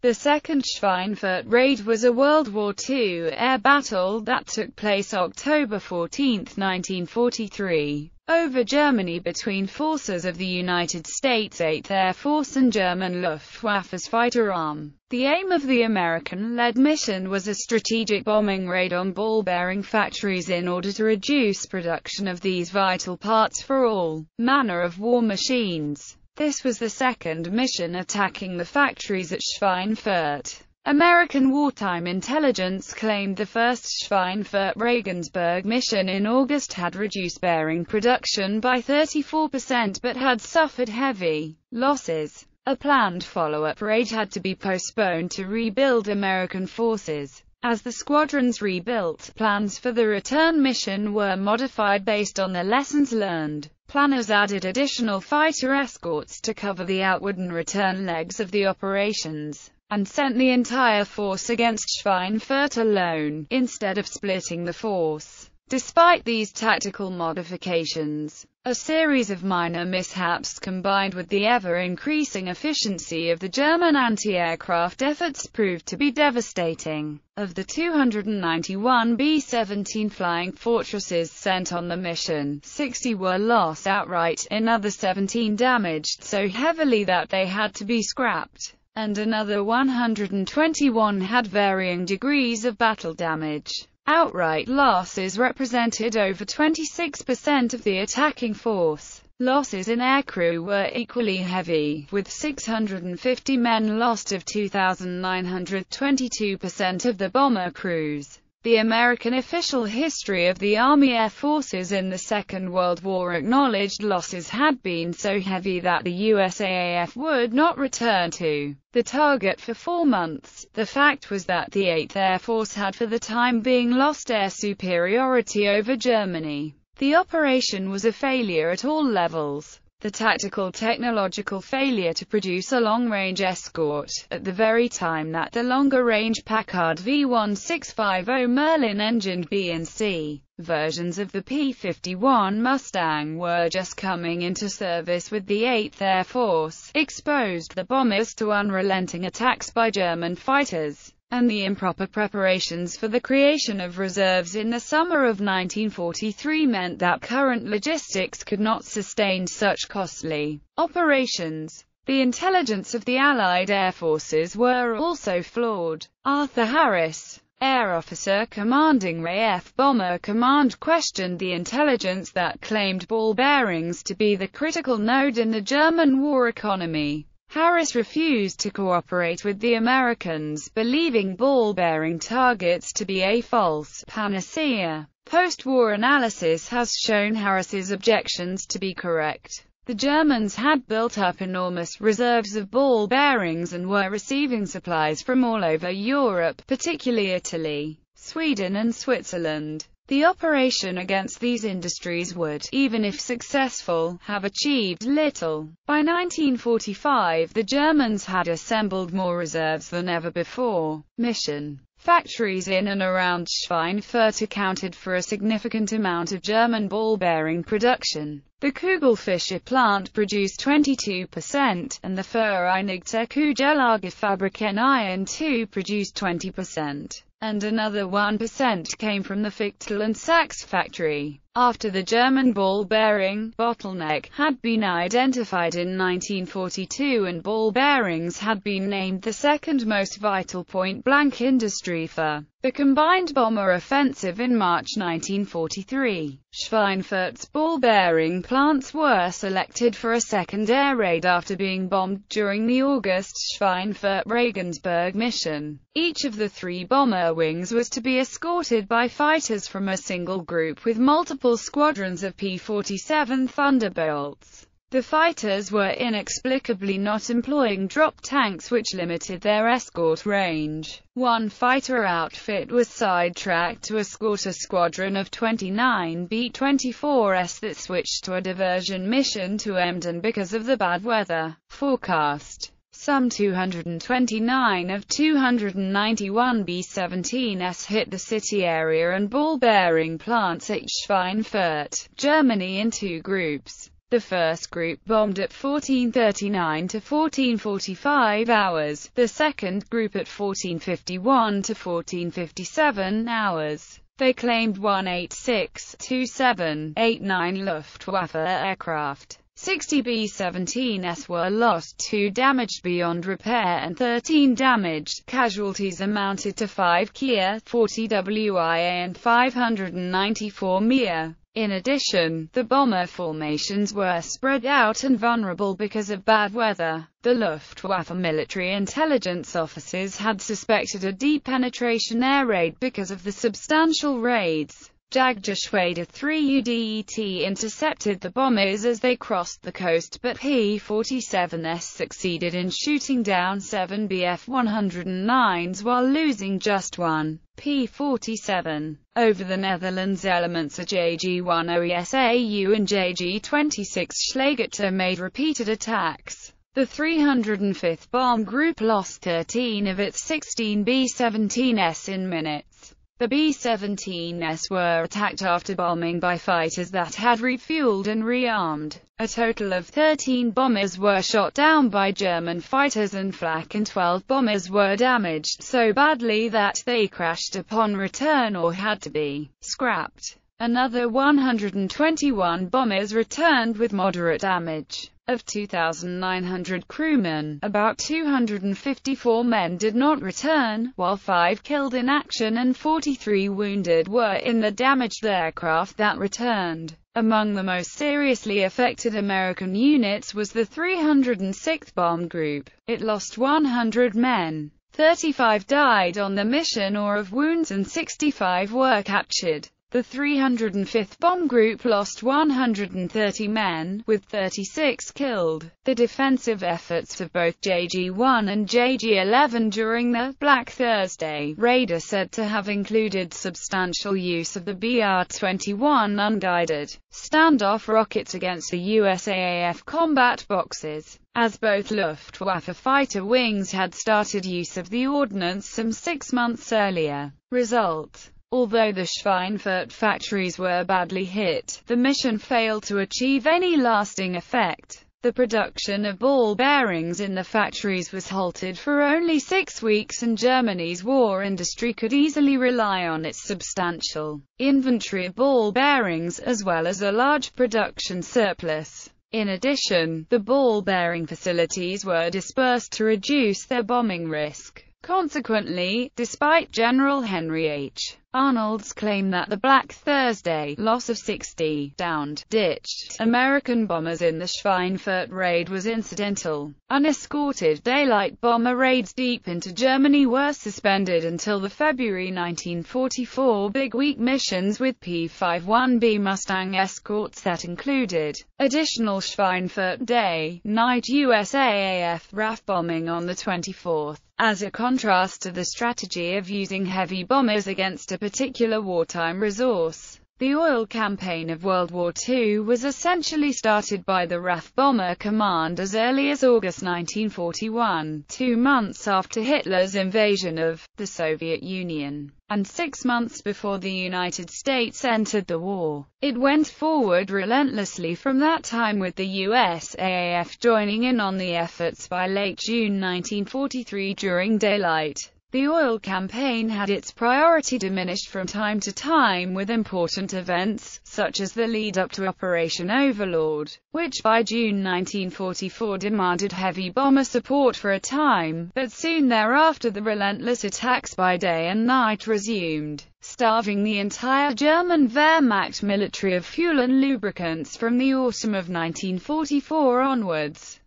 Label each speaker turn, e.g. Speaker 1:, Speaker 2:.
Speaker 1: The second Schweinfurt raid was a World War II air battle that took place October 14, 1943, over Germany between forces of the United States 8th Air Force and German Luftwaffe's fighter arm. The aim of the American-led mission was a strategic bombing raid on ball-bearing factories in order to reduce production of these vital parts for all manner of war machines. This was the second mission attacking the factories at Schweinfurt. American wartime intelligence claimed the first Schweinfurt-Regensburg mission in August had reduced bearing production by 34% but had suffered heavy losses. A planned follow-up raid had to be postponed to rebuild American forces. As the squadrons rebuilt, plans for the return mission were modified based on the lessons learned. Planners added additional fighter escorts to cover the outward and return legs of the operations, and sent the entire force against Schweinfurt alone, instead of splitting the force. Despite these tactical modifications, a series of minor mishaps combined with the ever-increasing efficiency of the German anti-aircraft efforts proved to be devastating. Of the 291 B-17 flying fortresses sent on the mission, 60 were lost outright, another 17 damaged so heavily that they had to be scrapped, and another 121 had varying degrees of battle damage. Outright losses represented over 26% of the attacking force. Losses in aircrew were equally heavy, with 650 men lost of 2,922% of the bomber crews. The American official history of the Army Air Forces in the Second World War acknowledged losses had been so heavy that the USAAF would not return to the target for 4 months. The fact was that the 8th Air Force had for the time being lost air superiority over Germany. The operation was a failure at all levels. The tactical technological failure to produce a long-range escort, at the very time that the longer-range Packard V1650 Merlin-engined B and C versions of the P-51 Mustang were just coming into service with the 8th Air Force, exposed the bombers to unrelenting attacks by German fighters, and the improper preparations for the creation of reserves in the summer of 1943 meant that current logistics could not sustain such costly operations. The intelligence of the Allied air forces were also flawed. Arthur Harris, air officer commanding RAF Bomber Command, questioned the intelligence that claimed ball bearings to be the critical node in the German war economy. Harris refused to cooperate with the Americans, believing ball-bearing targets to be a false panacea. Postwar analysis has shown Harris's objections to be correct. The Germans had built up enormous reserves of ball bearings and were receiving supplies from all over Europe, particularly Italy, Sweden and Switzerland. The operation against these industries would, even if successful, have achieved little. By 1945, the Germans had assembled more reserves than ever before. Mission factories in and around Schweinfurt accounted for a significant amount of German ball-bearing production. The Kugelfischer plant produced 22%, and the Vereinigte Kugellagerfabrik in Iron II produced 20%. And another 1% came from the Fichtel and Sachs factory. After the German ball-bearing bottleneck had been identified in 1942 and ball bearings had been named the second most vital point-blank industry for the combined bomber offensive in March 1943, Schweinfurt's ball-bearing plants were selected for a second air raid after being bombed during the August Schweinfurt-Regensburg mission. Each of the 3 bomber wings was to be escorted by fighters from a single group with multiple squadrons of P-47 Thunderbolts. The fighters were inexplicably not employing drop tanks, which limited their escort range. One fighter outfit was sidetracked to escort a squadron of 29 B-24s that switched to a diversion mission to Emden because of the bad weather forecast. Some 229 of 291 B-17s hit the city area and ball-bearing plants at Schweinfurt, Germany in 2 groups. The first group bombed at 14:39 to 14:45 hours, the second group at 14:51 to 14:57 hours. They claimed 186-27-89 Luftwaffe aircraft. 60 B-17s were lost, 2 damaged beyond repair and 13 damaged. Casualties amounted to 5 Kia, 40 WIA and 594 MIA. In addition, the bomber formations were spread out and vulnerable because of bad weather. The Luftwaffe military intelligence officers had suspected a deep penetration air raid because of the substantial raids. Jagdwaffe 3 UDET intercepted the bombers as they crossed the coast, but P-47s succeeded in shooting down 7 Bf-109s while losing just one P-47. Over the Netherlands, elements of JG-1 OESAU and JG-26 Schlegeter made repeated attacks. The 305th Bomb Group lost 13 of its 16 B-17s in minutes. The B-17s were attacked after bombing by fighters that had refueled and rearmed. A total of 13 bombers were shot down by German fighters and flak, and 12 bombers were damaged so badly that they crashed upon return or had to be scrapped. Another 121 bombers returned with moderate damage. Of 2,900 crewmen, about 254 men did not return, while 5 killed in action and 43 wounded were in the damaged aircraft that returned. Among the most seriously affected American units was the 306th Bomb Group. It lost 100 men. 35 died on the mission or of wounds and 65 were captured. The 305th Bomb Group lost 130 men, with 36 killed. The defensive efforts of both JG-1 and JG-11 during the Black Thursday raid are said to have included substantial use of the BR-21 unguided standoff rockets against the USAAF combat boxes, as both Luftwaffe fighter wings had started use of the ordnance some 6 months earlier. Result: although the Schweinfurt factories were badly hit, the mission failed to achieve any lasting effect. The production of ball bearings in the factories was halted for only 6 weeks, and Germany's war industry could easily rely on its substantial inventory of ball bearings, as well as a large production surplus. In addition, the ball bearing facilities were dispersed to reduce their bombing risk. Consequently, despite General Henry H. Arnold's claim that the Black Thursday loss of 60 downed, ditched American bombers in the Schweinfurt raid was incidental, unescorted daylight bomber raids deep into Germany were suspended until the February 1944 Big Week missions with P-51B Mustang escorts that included additional Schweinfurt day-night USAAF RAF bombing on the 24th. As a contrast to the strategy of using heavy bombers against a particular wartime resource, the oil campaign of World War II was essentially started by the RAF Bomber Command as early as August 1941, 2 months after Hitler's invasion of the Soviet Union, and 6 months before the United States entered the war. It went forward relentlessly from that time, with the USAAF joining in on the efforts by late June 1943 during daylight. The oil campaign had its priority diminished from time to time with important events, such as the lead-up to Operation Overlord, which by June 1944 demanded heavy bomber support for a time, but soon thereafter the relentless attacks by day and night resumed, starving the entire German Wehrmacht military of fuel and lubricants from the autumn of 1944 onwards.